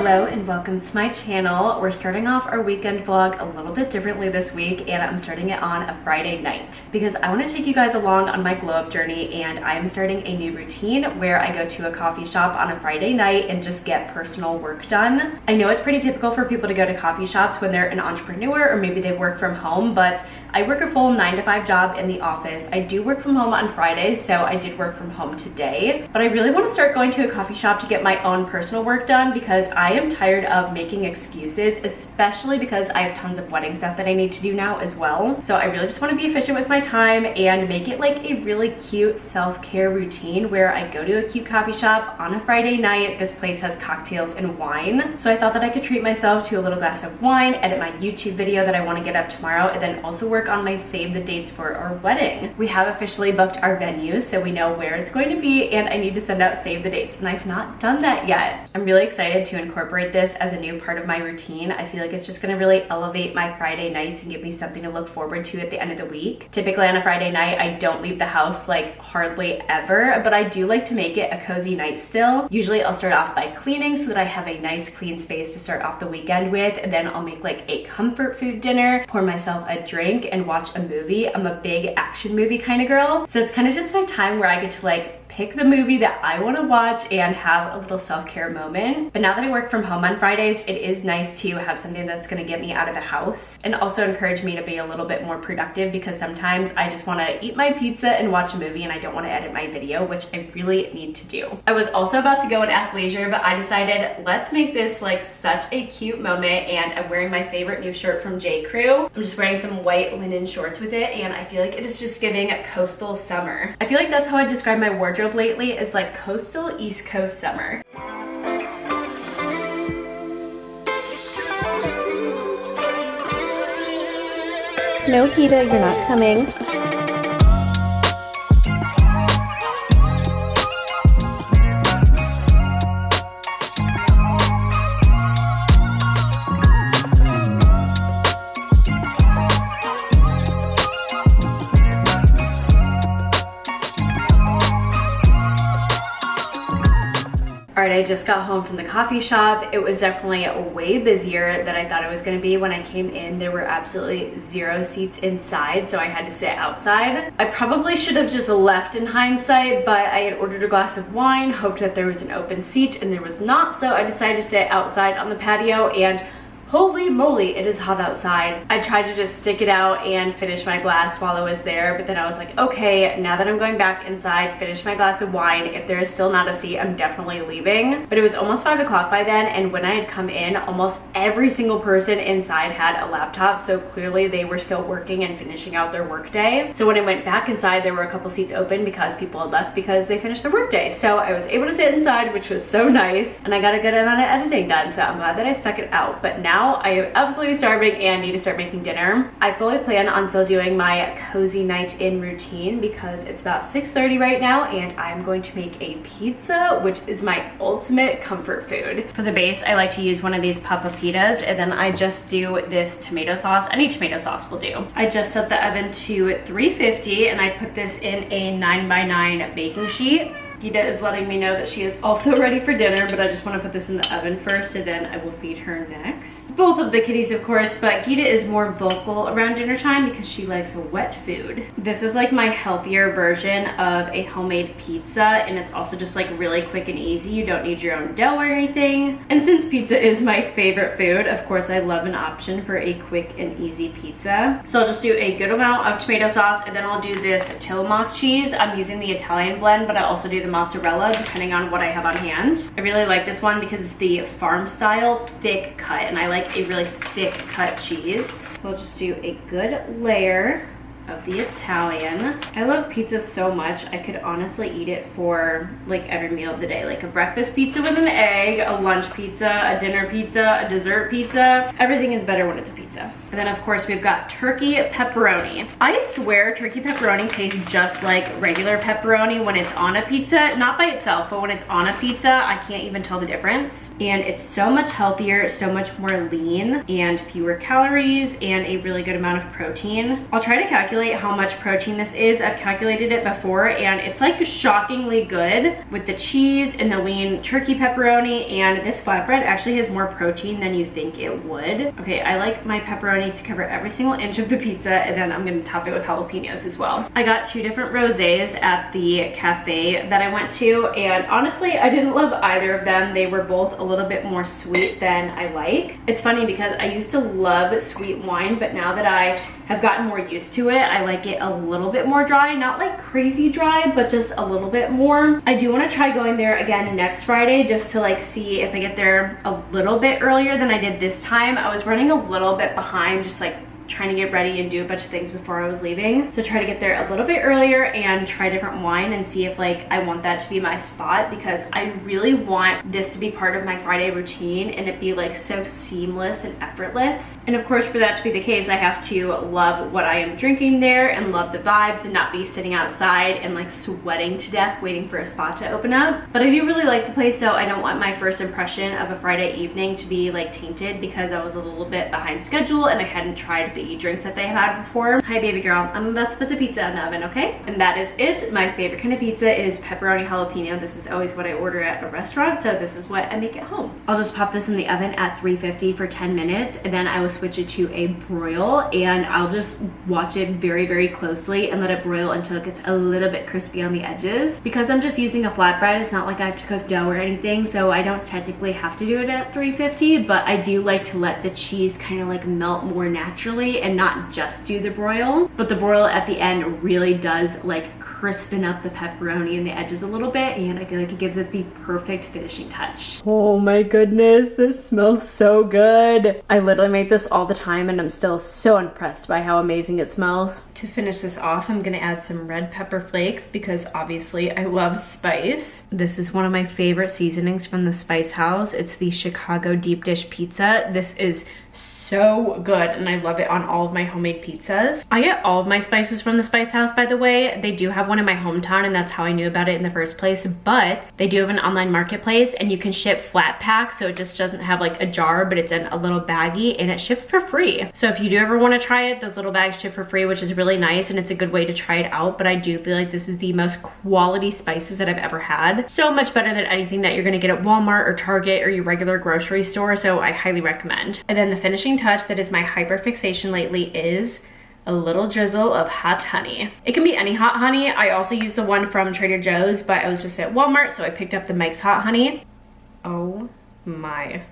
Hello and welcome to my channel. We're starting off our weekend vlog a little bit differently this week, and I'm starting it on a Friday night because I want to take you guys along on my glow up journey, and I am starting a new routine where I go to a coffee shop on a Friday night and just get personal work done. I know it's pretty typical for people to go to coffee shops when they're an entrepreneur or maybe they work from home, but I work a full 9-to-5 job in the office. I do work from home on Fridays, so I did work from home today, but I really want to start going to a coffee shop to get my own personal work done because I am tired of making excuses, especially because I have tons of wedding stuff that I need to do now as well. So I really just want to be efficient with my time and make it like a really cute self-care routine where I go to a cute coffee shop on a Friday night. This place has cocktails and wine, so I thought that I could treat myself to a little glass of wine, edit my YouTube video that I want to get up tomorrow, and then also work on my save the dates for our wedding. We have officially booked our venue, so we know where it's going to be, and I need to send out save the dates, and I've not done that yet. I'm really excited to incorporate this as a new part of my routine. I feel like it's just gonna really elevate my Friday nights and give me something to look forward to at the end of the week. Typically on a Friday night, I don't leave the house like hardly ever, but I do like to make it a cozy night still. Usually I'll start off by cleaning so that I have a nice clean space to start off the weekend with, and then I'll make like a comfort food dinner, pour myself a drink, and watch a movie. I'm a big action movie kind of girl, so it's kind of just my time where I get to like pick the movie that I want to watch and have a little self-care moment. But now that I work from home on Fridays, it is nice to have something that's going to get me out of the house and also encourage me to be a little bit more productive, because sometimes I just want to eat my pizza and watch a movie and I don't want to edit my video, which I really need to do. I was also about to go in athleisure, but I decided let's make this like such a cute moment, and I'm wearing my favorite new shirt from J. Crew. I'm just wearing some white linen shorts with it, and I feel like it is just giving coastal summer. I feel like that's how I describe my wardrobe lately, is like coastal East Coast summer. No, Hita, you're not coming. Alright, I just got home from the coffee shop. It was definitely way busier than I thought it was going to be. When I came in, there were absolutely 0 seats inside, so I had to sit outside. I probably should have just left in hindsight, but I had ordered a glass of wine, hoped that there was an open seat, and there was not, so I decided to sit outside on the patio, and holy moly, it is hot outside. I tried to just stick it out and finish my glass while I was there, but then I was like, okay, now that I'm going back inside, finish my glass of wine. If there is still not a seat, I'm definitely leaving. But it was almost 5 o'clock by then, and when I had come in, almost every single person inside had a laptop, so clearly they were still working and finishing out their workday. So when I went back inside, there were a couple seats open because people had left because they finished their workday. So I was able to sit inside, which was so nice, and I got a good amount of editing done, so I'm glad that I stuck it out. But now I am absolutely starving and need to start making dinner. I fully plan on still doing my cozy night in routine because it's about 6:30 right now, and I'm going to make a pizza, which is my ultimate comfort food. For the base, I like to use one of these papitas, and then I just do this tomato sauce. Any tomato sauce will do. I just set the oven to 350, and I put this in a 9x9 baking sheet. Gita is letting me know that she is also ready for dinner, but I just want to put this in the oven first, and then I will feed her next. Both of the kitties, of course, but Gita is more vocal around dinner time because she likes wet food. This is like my healthier version of a homemade pizza, and it's also just like really quick and easy. You don't need your own dough or anything. And since pizza is my favorite food, of course I love an option for a quick and easy pizza. So I'll just do a good amount of tomato sauce, and then I'll do this Tillamook cheese. I'm using the Italian blend, but I also do the mozzarella depending on what I have on hand. I really like this one because it's the farm style thick cut, and I like a really thick cut cheese. So I'll just do a good layer of the Italian. I love pizza so much. I could honestly eat it for like every meal of the day, like a breakfast pizza with an egg, a lunch pizza, a dinner pizza, a dessert pizza. Everything is better when it's a pizza. And then of course we've got turkey pepperoni. I swear turkey pepperoni tastes just like regular pepperoni when it's on a pizza, not by itself, but when it's on a pizza, I can't even tell the difference. And it's so much healthier, so much more lean, and fewer calories, and a really good amount of protein. I'll try to calculate calculate how much protein this is. I've calculated it before and it's like shockingly good with the cheese and the lean turkey pepperoni, and this flatbread actually has more protein than you think it would. Okay, I like my pepperonis to cover every single inch of the pizza, and then I'm gonna top it with jalapenos as well. I got 2 different rosés at the cafe that I went to, and honestly, I didn't love either of them. They were both a little bit more sweet than I like. It's funny because I used to love sweet wine, but now that I have gotten more used to it, I like it a little bit more dry. Not like crazy dry, but just a little bit more. I do want to try going there again next Friday just to like see if I get there a little bit earlier than I did this time. I was running a little bit behind, just like trying to get ready and do a bunch of things before I was leaving. So try to get there a little bit earlier and try different wine and see if like I want that to be my spot, because I really want this to be part of my Friday routine and it be like so seamless and effortless. And of course, for that to be the case, I have to love what I am drinking there and love the vibes and not be sitting outside and like sweating to death waiting for a spot to open up. But I do really like the place, so I don't want my first impression of a Friday evening to be like tainted because I was a little bit behind schedule and I hadn't tried the drinks that they had before. Hi baby girl, I'm about to put the pizza in the oven, okay? And that is it. My favorite kind of pizza is pepperoni jalapeno. This is always what I order at a restaurant, so this is what I make at home. I'll just pop this in the oven at 350 for 10 minutes, and then I will switch it to a broil, and I'll just watch it very, very closely and let it broil until it gets a little bit crispy on the edges. Because I'm just using a flatbread, it's not like I have to cook dough or anything, so I don't technically have to do it at 350, but I do like to let the cheese kind of like melt more naturally and not just do the broil. But the broil at the end really does like crispen up the pepperoni and the edges a little bit, and I feel like it gives it the perfect finishing touch. Oh my goodness, this smells so good. I literally make this all the time and I'm still so impressed by how amazing it smells. To finish this off, I'm gonna add some red pepper flakes because obviously I love spice. This is one of my favorite seasonings from the Spice House. It's the Chicago deep dish pizza. This is so good and I love it on all of my homemade pizzas. I get all of my spices from the Spice House, by the way. They do have one in my hometown and that's how I knew about it in the first place, but they do have an online marketplace and you can ship flat packs, so it just doesn't have like a jar, but it's in a little baggie and it ships for free. So if you do ever want to try it, those little bags ship for free, which is really nice and it's a good way to try it out. But I do feel like this is the most quality spices that I've ever had. So much better than anything that you're gonna get at Walmart or Target or your regular grocery store, so I highly recommend. And then the finishing touch that is my hyper fixation lately is a little drizzle of hot honey. It can be any hot honey. I also use the one from Trader Joe's, but I was just at Walmart, so I picked up the Mike's hot honey. Oh my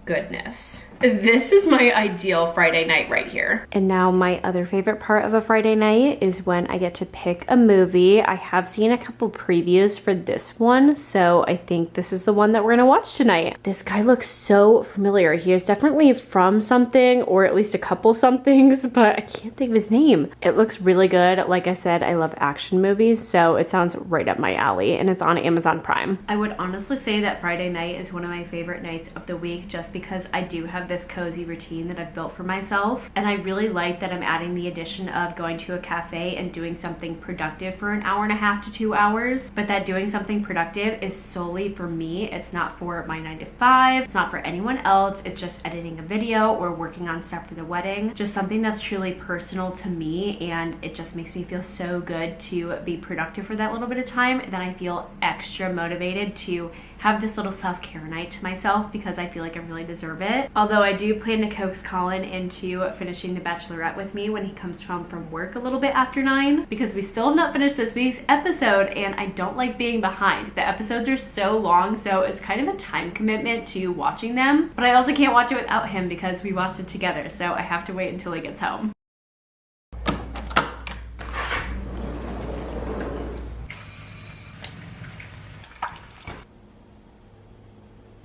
goodness. This is my ideal Friday night right here. And now my other favorite part of a Friday night is when I get to pick a movie. I have seen a couple previews for this one, so I think this is the one that we're gonna watch tonight. This guy looks so familiar. He is definitely from something, or at least a couple somethings, but I can't think of his name. It looks really good. Like I said, I love action movies, so it sounds right up my alley, and it's on Amazon Prime. I would honestly say that Friday night is one of my favorite nights of the week just because I do have this cozy routine that I've built for myself, and I really like that I'm adding the addition of going to a cafe and doing something productive for an hour and a half to 2 hours, but that doing something productive is solely for me. It's not for my 9 to 5, it's not for anyone else. It's just editing a video or working on stuff for the wedding, just something that's truly personal to me, and it just makes me feel so good to be productive for that little bit of time. Then I feel extra motivated to have this little self-care night to myself because I feel like I really deserve it. Although I do plan to coax Colin into finishing The Bachelorette with me when he comes home from work a little bit after 9, because we still have not finished this week's episode and I don't like being behind. The episodes are so long, so it's kind of a time commitment to watching them, but I also can't watch it without him because we watched it together, so I have to wait until he gets home.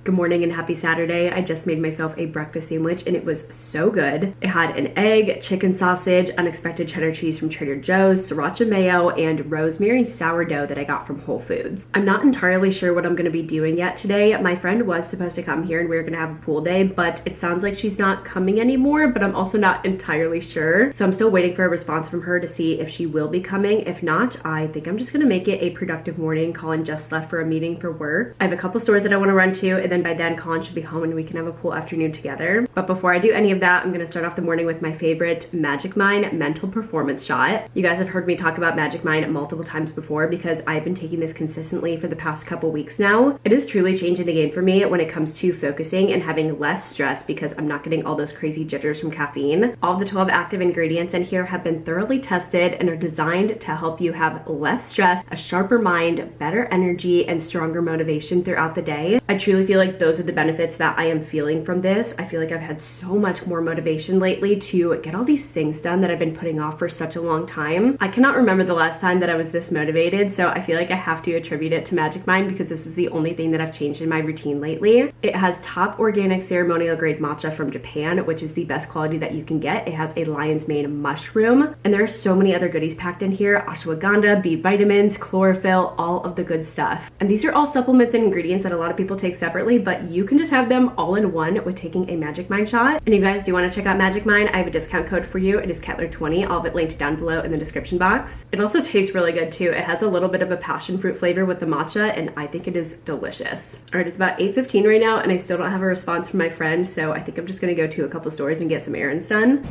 Good morning and happy Saturday. I just made myself a breakfast sandwich and it was so good. It had an egg, chicken sausage, unexpected cheddar cheese from Trader Joe's, sriracha mayo, and rosemary sourdough that I got from Whole Foods. I'm not entirely sure what I'm gonna be doing yet today. My friend was supposed to come here and we were gonna have a pool day, but it sounds like she's not coming anymore, but I'm also not entirely sure. So I'm still waiting for a response from her to see if she will be coming. If not, I think I'm just gonna make it a productive morning. Colin just left for a meeting for work. I have a couple stores that I wanna run to, and then and by then Colin should be home and we can have a pool afternoon together. But before I do any of that, I'm gonna start off the morning with my favorite Magic Mind mental performance shot. You guys have heard me talk about Magic Mind multiple times before because I've been taking this consistently for the past couple weeks now. It is truly changing the game for me when it comes to focusing and having less stress because I'm not getting all those crazy jitters from caffeine. All of the 12 active ingredients in here have been thoroughly tested and are designed to help you have less stress, a sharper mind, better energy, and stronger motivation throughout the day. I truly feel like those are the benefits that I am feeling from this. I feel like I've had so much more motivation lately to get all these things done that I've been putting off for such a long time. I cannot remember the last time that I was this motivated, so I feel like I have to attribute it to Magic Mind because this is the only thing that I've changed in my routine lately. It has top organic ceremonial grade matcha from Japan, which is the best quality that you can get. It has a lion's mane mushroom, and there are so many other goodies packed in here: ashwagandha, B vitamins, chlorophyll, all of the good stuff. And these are all supplements and ingredients that a lot of people take separately, but you can just have them all in one with taking a Magic Mind shot. And you guys do want to check out Magic Mind, I have a discount code for you. It is Kettler20, all of it linked down below in the description box. It also tastes really good too. It has a little bit of a passion fruit flavor with the matcha, and I think it is delicious. All right, it's about 8:15 right now, and I still don't have a response from my friend, so I think I'm just gonna go to a couple stores and get some errands done.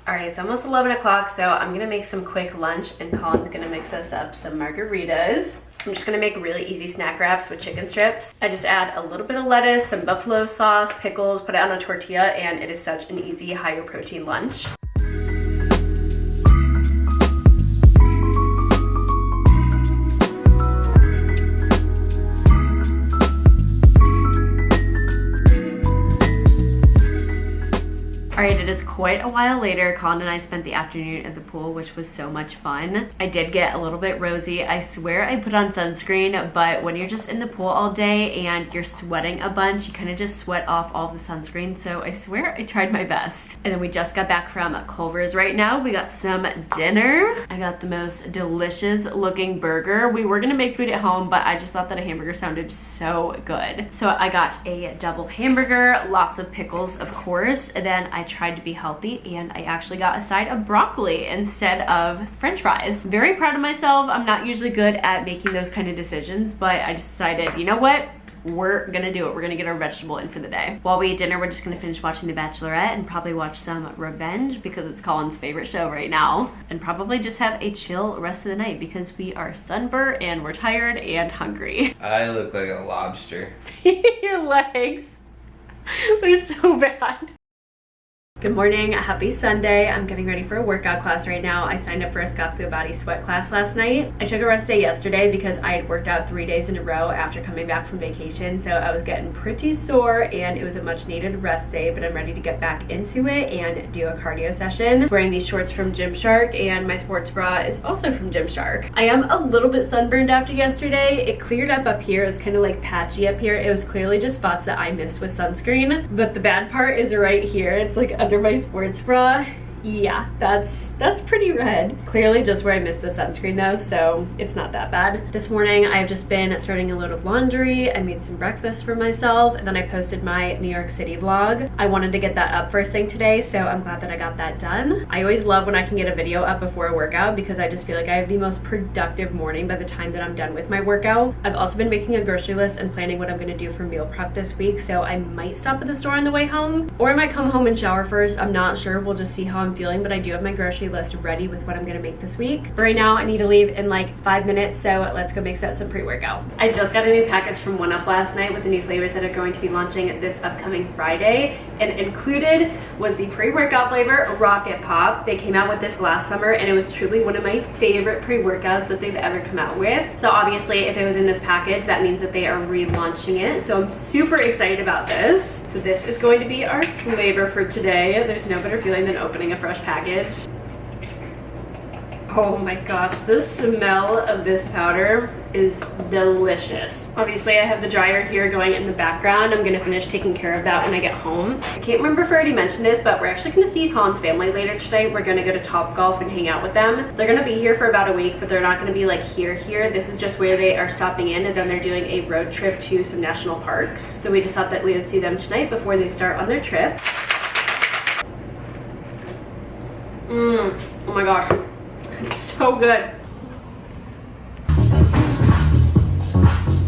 Alright, it's almost 11 o'clock, so I'm gonna make some quick lunch, and Colin's gonna mix us up some margaritas. I'm just gonna make really easy snack wraps with chicken strips. I just add a little bit of lettuce, some buffalo sauce, pickles, put it on a tortilla, and it is such an easy, higher protein lunch. Alright, it is quite a while later. Colin and I spent the afternoon at the pool, which was so much fun. I did get a little bit rosy. I swear I put on sunscreen, but when you're just in the pool all day and you're sweating a bunch, you kind of just sweat off all the sunscreen, so I swear I tried my best. And then we just got back from Culver's right now. We got some dinner. I got the most delicious looking burger. We were gonna make food at home, but I just thought that a hamburger sounded so good. So I got a double hamburger, lots of pickles, of course, and then I tried to be healthy and I actually got a side of broccoli instead of french fries. Very proud of myself. I'm not usually good at making those kind of decisions, but I decided, you know what? We're gonna do it. We're gonna get our vegetable in for the day. While we eat dinner, we're just gonna finish watching The Bachelorette and probably watch some Revenge because it's Colin's favorite show right now, and probably just have a chill rest of the night because we are sunburned and we're tired and hungry. I look like a lobster. Your legs, they're so bad. Good morning, happy Sunday. I'm getting ready for a workout class right now. I signed up for a Scottsdale Body Sweat class last night. I took a rest day yesterday because I had worked out 3 days in a row after coming back from vacation, so I was getting pretty sore and it was a much needed rest day, but I'm ready to get back into it and do a cardio session. I'm wearing these shorts from Gymshark and my sports bra is also from Gymshark. I am a little bit sunburned after yesterday. It cleared up here. It was kind of like patchy up here. It was clearly just spots that I missed with sunscreen, but the bad part is right here. It's like under my sports bra. Yeah, that's pretty red. Clearly just where I missed the sunscreen though, so it's not that bad. This morning I've just been starting a load of laundry. I made some breakfast for myself, and then I posted my New York City vlog. I wanted to get that up first thing today, so I'm glad that I got that done. I always love when I can get a video up before a workout because I just feel like I have the most productive morning by the time that I'm done with my workout. I've also been making a grocery list and planning what I'm gonna do for meal prep this week, so I might stop at the store on the way home, or I might come home and shower first. I'm not sure. We'll just see how I'm feeling, but I do have my grocery list ready with what I'm gonna make this week. But right now I need to leave in like 5 minutes, so let's go mix up some pre-workout. I just got a new package from 1UP last night with the new flavors that are going to be launching this upcoming Friday, and included was the pre-workout flavor Rocket Pop. They came out with this last summer and it was truly one of my favorite pre-workouts that they've ever come out with. So obviously if it was in this package, that means that they are relaunching it, so I'm super excited about this. So this is going to be our flavor for today. There's no better feeling than opening a fresh package. Oh my gosh, the smell of this powder is delicious. Obviously I have the dryer here going in the background. I'm gonna finish taking care of that when I get home. I can't remember if I already mentioned this, but we're actually gonna see Colin's family later today. We're gonna go to Topgolf and hang out with them. They're gonna be here for about a week, but they're not gonna be like here. This is just where they are stopping in, and then they're doing a road trip to some national parks. So we just thought that we would see them tonight before they start on their trip. Oh my gosh, it's so good.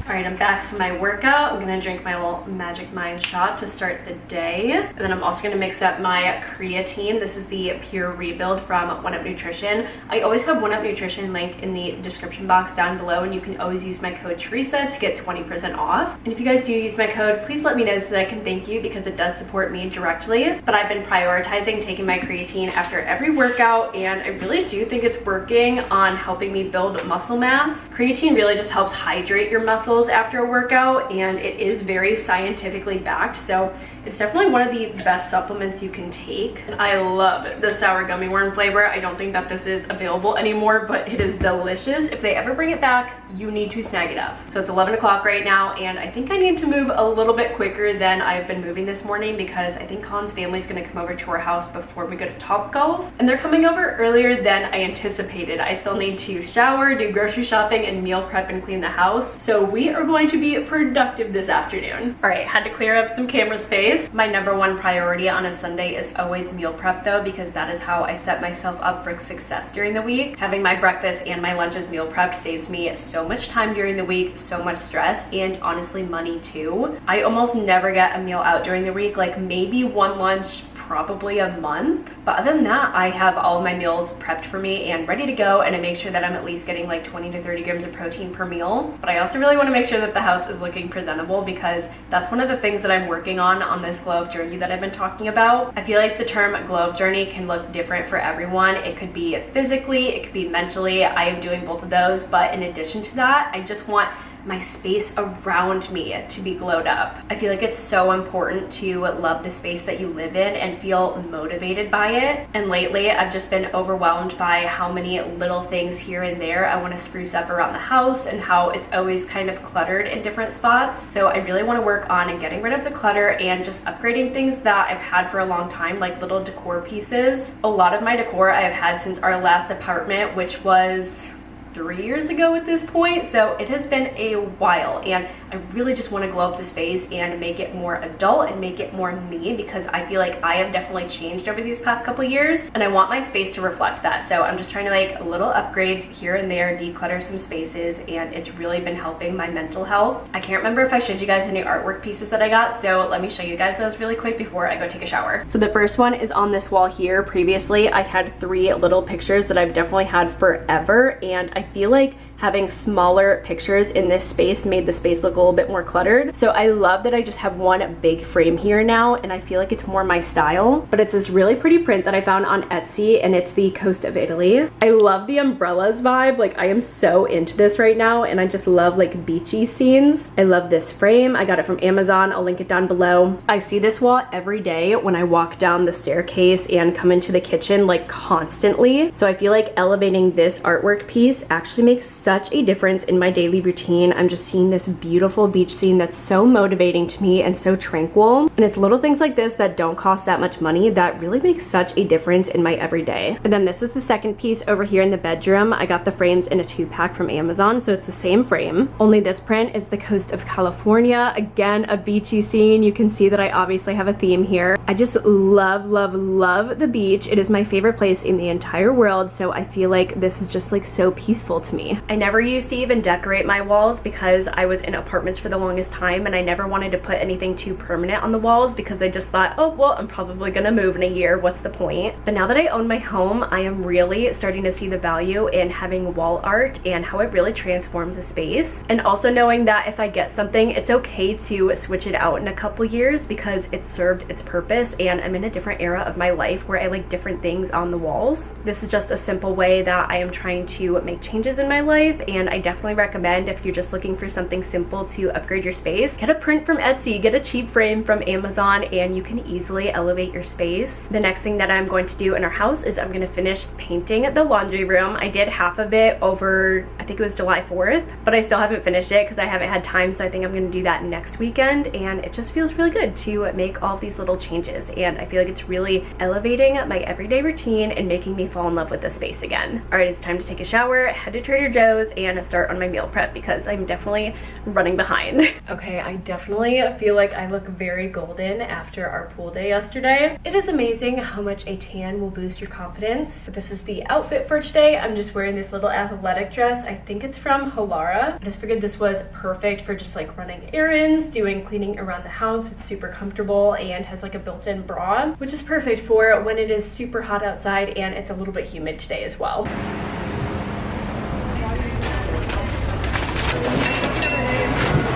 All right, I'm back from my workout. I'm gonna drink my little Magic Mind shot to start the day. And then I'm also gonna mix up my creatine. This is the Pure Rebuild from One Up Nutrition. I always have One Up Nutrition linked in the description box down below, and you can always use my code Theresa to get 20% off. And if you guys do use my code, please let me know so that I can thank you, because it does support me directly. But I've been prioritizing taking my creatine after every workout, and I really do think it's working on helping me build muscle mass. Creatine really just helps hydrate your muscles after a workout, and it is very scientifically backed, so it's definitely one of the best supplements you can take. I love the sour gummy worm flavor. I don't think that this is available anymore, but it is delicious. If they ever bring it back, you need to snag it up. So it's 11 o'clock right now, and I think I need to move a little bit quicker than I've been moving this morning, because I think Colin's family is going to come over to our house before we go to Topgolf, and they're coming over earlier than I anticipated. I still need to shower, do grocery shopping, and meal prep and clean the house, so we are going to be productive this afternoon. All right, had to clear up some camera space. My number one priority on a Sunday is always meal prep though, because that is how I set myself up for success during the week. Having my breakfast and my lunches meal prepped saves me so much time during the week, so much stress, and honestly money too. I almost never get a meal out during the week, like maybe one lunch probably a month, but other than that, I have all of my meals prepped for me and ready to go, and I make sure that I'm at least getting like 20 to 30 grams of protein per meal. But I also really want to make sure that the house is looking presentable, because that's one of the things that I'm working on this glow up journey that I've been talking about. I feel like the term glow up journey can look different for everyone. It could be physically, it could be mentally. I am doing both of those, but in addition to that, I just want my space around me to be glowed up. I feel like it's so important to love the space that you live in and feel motivated by it. And lately, I've just been overwhelmed by how many little things here and there I want to spruce up around the house, and how it's always kind of cluttered in different spots. So I really want to work on getting rid of the clutter and just upgrading things that I've had for a long time, like little decor pieces. A lot of my decor I've had since our last apartment, which was 3 years ago at this point, so it has been a while, and I really just want to glow up the space and make it more adult and make it more me, because I feel like I have definitely changed over these past couple years, and I want my space to reflect that. So I'm just trying to like little upgrades here and there, declutter some spaces, and it's really been helping my mental health. I can't remember if I showed you guys any artwork pieces that I got, so let me show you guys those really quick before I go take a shower. So the first one is on this wall here. Previously I had 3 little pictures that I've definitely had forever, and I feel like having smaller pictures in this space made the space look a little bit more cluttered. So I love that I just have one big frame here now, and I feel like it's more my style. But it's this really pretty print that I found on Etsy, and it's the coast of Italy. I love the umbrellas vibe. Like, I am so into this right now, and I just love like beachy scenes. I love this frame. I got it from Amazon. I'll link it down below. I see this wall every day when I walk down the staircase and come into the kitchen, like constantly. So I feel like elevating this artwork piece actually makes such a difference in my daily routine. I'm just seeing this beautiful beach scene that's so motivating to me and so tranquil. And it's little things like this that don't cost that much money that really make such a difference in my everyday. And then this is the second piece over here in the bedroom. I got the frames in a 2-pack from Amazon, so it's the same frame. Only this print is the coast of California. Again, a beachy scene. You can see that I obviously have a theme here. I just love, love, love the beach. It is my favorite place in the entire world, so I feel like this is just like so peaceful to me. I never used to even decorate my walls because I was in apartments for the longest time, and I never wanted to put anything too permanent on the walls because I just thought, oh, well, I'm probably gonna move in a year. What's the point? But now that I own my home, I am really starting to see the value in having wall art and how it really transforms a space. And also knowing that if I get something, it's okay to switch it out in a couple years because it served its purpose, and I'm in a different era of my life where I like different things on the walls. This is just a simple way that I am trying to make changes in my life, and I definitely recommend, if you're just looking for something simple to upgrade your space, get a print from Etsy, get a cheap frame from Amazon, and you can easily elevate your space. The next thing that I'm going to do in our house is I'm going to finish painting the laundry room. I did half of it over, I think it was July 4th, but I still haven't finished it because I haven't had time, so I think I'm going to do that next weekend, and it just feels really good to make all these little changes, and I feel like it's really elevating my everyday routine and making me fall in love with the space again. All right, it's time to take a shower, head to Trader Joe's, and start on my meal prep because I'm definitely running behind. Okay, I definitely feel like I look very glowy golden after our pool day yesterday. It is amazing how much a tan will boost your confidence. This is the outfit for today. I'm just wearing this little athletic dress. I think it's from Halara. I just figured this was perfect for just like running errands, doing cleaning around the house. It's super comfortable and has like a built-in bra, which is perfect for when it is super hot outside and it's a little bit humid today as well.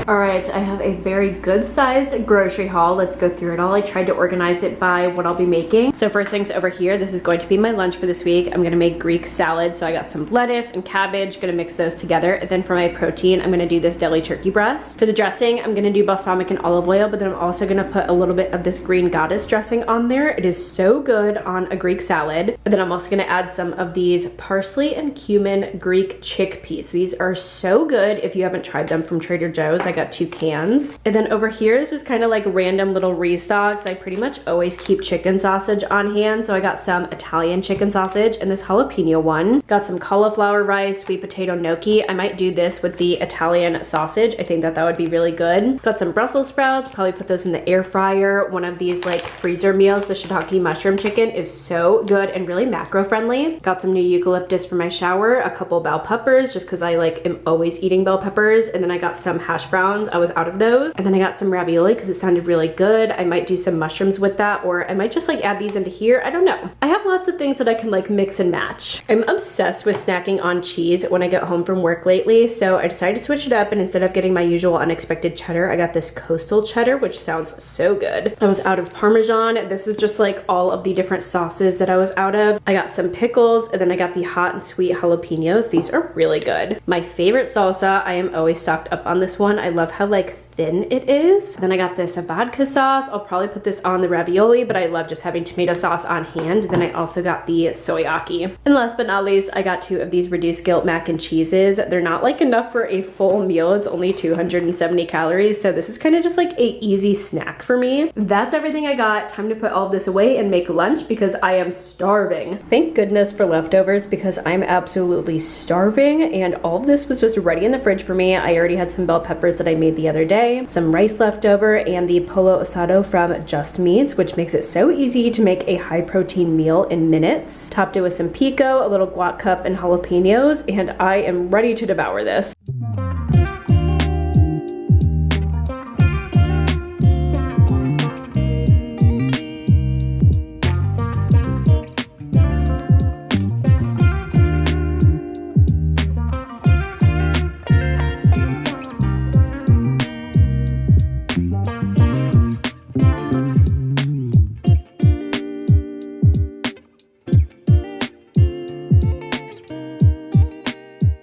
All right, I have a very good sized grocery haul. Let's go through it all. I tried to organize it by what I'll be making. So first things over here, this is going to be my lunch for this week. I'm gonna make Greek salad. So I got some lettuce and cabbage, gonna mix those together. And then for my protein, I'm gonna do this deli turkey breast. For the dressing, I'm gonna do balsamic and olive oil, but then I'm also gonna put a little bit of this green goddess dressing on there. It is so good on a Greek salad. And then I'm also gonna add some of these parsley and cumin Greek chickpeas. These are so good if you haven't tried them from Trader Joe's. I got 2 cans. And then over here is just kind of like random little restocks. I pretty much always keep chicken sausage on hand. So I got some Italian chicken sausage and this jalapeno one. Got some cauliflower rice, sweet potato gnocchi. I might do this with the Italian sausage. I think that would be really good. Got some Brussels sprouts, probably put those in the air fryer. One of these like freezer meals, the shiitake mushroom chicken is so good and really macro friendly. Got some new eucalyptus for my shower, a couple bell peppers just because I like am always eating bell peppers. And then I got some hash browns. I was out of those. And then I got some ravioli because it sounded really good. I might do some mushrooms with that, or I might just like add these into here. I don't know. I have lots of things that I can like mix and match. I'm obsessed with snacking on cheese when I get home from work lately. So I decided to switch it up, and instead of getting my usual unexpected cheddar, I got this coastal cheddar, which sounds so good. I was out of Parmesan. This is just like all of the different sauces that I was out of. I got some pickles, and then I got the hot and sweet jalapenos. These are really good. My favorite salsa, I am always stocked up on this one. I love how like thin it is. Then I got this vodka sauce. I'll probably put this on the ravioli, but I love just having tomato sauce on hand. Then I also got the soyaki. And last but not least, I got 2 of these reduced guilt mac and cheeses. They're not like enough for a full meal. It's only 270 calories. So this is kind of just like a easy snack for me. That's everything I got. Time to put all of this away and make lunch because I am starving. Thank goodness for leftovers because I'm absolutely starving, and all of this was just ready in the fridge for me. I already had some bell peppers that I made the other day, some rice left over, and the pollo asado from Just Meats, which makes it so easy to make a high protein meal in minutes. Topped it with some pico, a little guac cup, and jalapenos, and I am ready to devour this.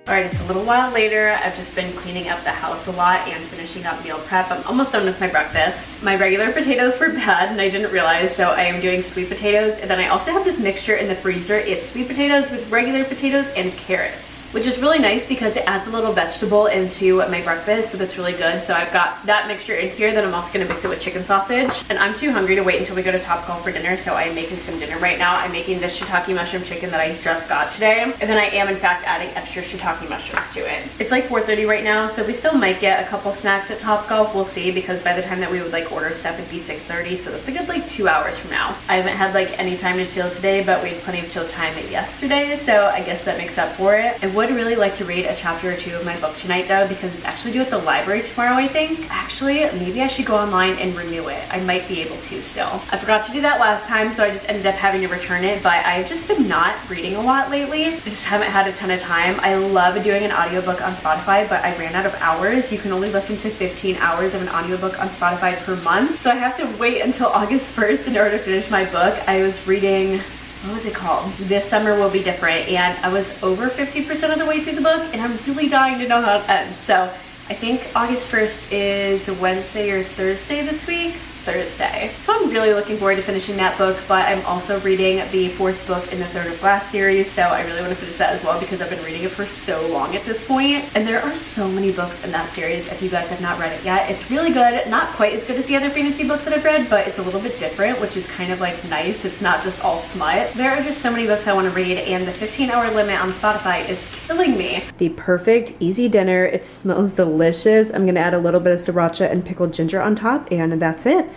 Alright, it's a little while later. I've just been cleaning up the house a lot and finishing up meal prep. I'm almost done with my breakfast. My regular potatoes were bad and I didn't realize, so I am doing sweet potatoes. And then I also have this mixture in the freezer. It's sweet potatoes with regular potatoes and carrots, which is really nice because it adds a little vegetable into my breakfast, so that's really good. So I've got that mixture in here, then I'm also gonna mix it with chicken sausage. And I'm too hungry to wait until we go to Topgolf for dinner, so I'm making some dinner right now. I'm making this shiitake mushroom chicken that I just got today. And then I am in fact adding extra shiitake mushrooms to it. It's like 4:30 right now, so we still might get a couple snacks at Topgolf. We'll see, because by the time that we would like order stuff, it'd be 6:30, so that's a good like 2 hours from now. I haven't had like any time to chill today, but we had plenty of chill time yesterday, so I guess that makes up for it. I would really like to read a chapter or 2 of my book tonight though, because it's actually due at the library tomorrow, I think. Actually, maybe I should go online and renew it. I might be able to still. I forgot to do that last time, so I just ended up having to return it, but I've just been not reading a lot lately. I just haven't had a ton of time. I love doing an audiobook on Spotify, but I ran out of hours. You can only listen to 15 hours of an audiobook on Spotify per month, so I have to wait until August 1st in order to finish my book. I was reading, what was it called? This Summer Will Be Different, and I was over 50% of the way through the book, and I'm really dying to know how it ends. So I think August 1st is Wednesday or Thursday this week. Thursday. So I'm really looking forward to finishing that book, but I'm also reading the 4th book in the Third of Glass series, so I really want to finish that as well because I've been reading it for so long at this point. And there are so many books in that series. If you guys have not read it yet, it's really good. Not quite as good as the other fantasy books that I've read, but it's a little bit different, which is kind of like nice. It's not just all smut. There are just so many books I want to read, and the 15-hour limit on Spotify is killing me. The perfect easy dinner. It smells delicious. I'm gonna add a little bit of sriracha and pickled ginger on top, and that's it.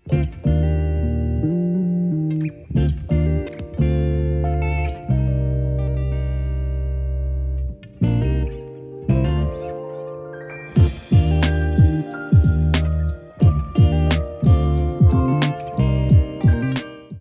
Bye.